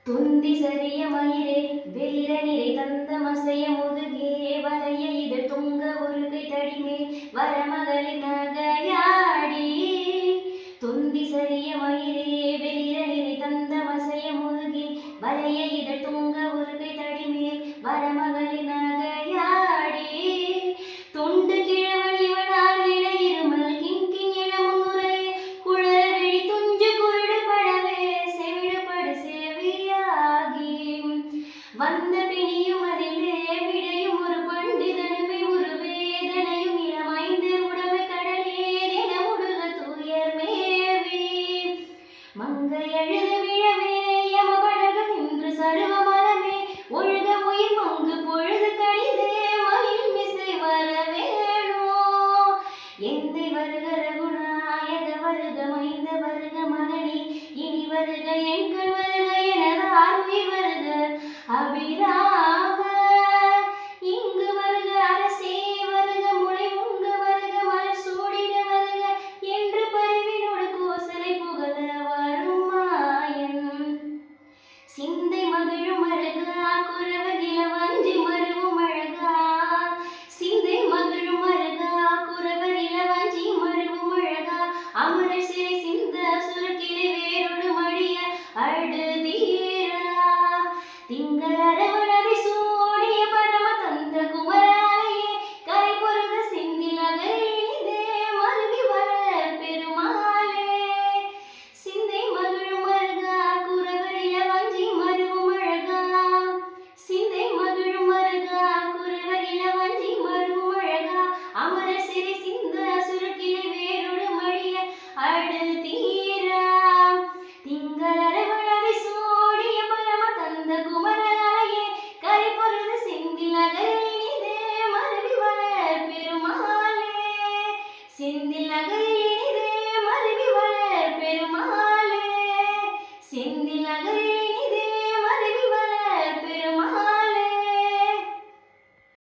தொந்தி சரிய மயிரே வெளிர நிறை தந்த மசைய முதுகே வரைய இதழ் தொங்க ஒருகை தடிமே வரமகளின் நகையாடி. தொந்தி சரிய மயிரே வெளிர நிறை தந்த மசைய முதுகே வரைய இதழ் தொங்க ஒருகை தடிமேல் வரமகளின் நகையாடி. தொண்டு கிழவழிவனார் இட இருமல் கிண்கின் என முன்னுரைய குழற விழி துஞ்சு குருடு படவே செவிடுபடு செவியாகி. வந்த பிணியும் அதிலே விடையும் ஒரு பண்டிதனுமே ஒரு வேதனையும் இளமைந்து உடமை கடலேதென முடுக துயர் மேவி. மங்கை அழுது விழவே யமபடக நின்று சருவ மரமே ஒழுக உயிர் மங்கு பொழுது கழிதே மயில் மிசை வரவேணோ. எந்தை வருக ரகுநாயக வருக மைந்த வருக மகனே இனி வருக எங்கள் வருக எனது ஆர்வி வருக அபிராம. இங்கு வருக அரசே வருக முளை உங்கு வருக மலர் சூடிட வருக என்று பரிவினோடு கோசலை புகழ வரும் மாயன். சிந்தை மகிழும் அழகா குறவர் இளவஞ்சி மருவும் அழகா. சிந்தை மகிழும் அழகா குறவர் இளவஞ்சி மருவும் அழகா. அமரர் சிறை சிந்த சுருக்கிலை வேரோடு மடிய அழுதீரா. திங்கள் அரவணரை சூடிய பரம தந்த குமராலையே கரை பொருத செந்தில் நகரிலே மருவி வர பெருமாளே. சிந்தை மகிழும் அழகா குறவர் இளவஞ்சி மருவும் அழகா. சிந்தை மகிழும் அழகா குறவர் இளவஞ்சி மருவும் அழகா. அமரர் சிறை சிந்த சுருக்கிலை வேரோடு மடிய அழுதீரா. திங்கள் அரவணரை சூடிய பரம தந்த குமராலையே கரை பொருத செந்தில் நகரிலே மருவி வர பெருமாளே. செந்தில் நகரிலே மருவி வர பெருமாளே. செந்தில் நகரிலே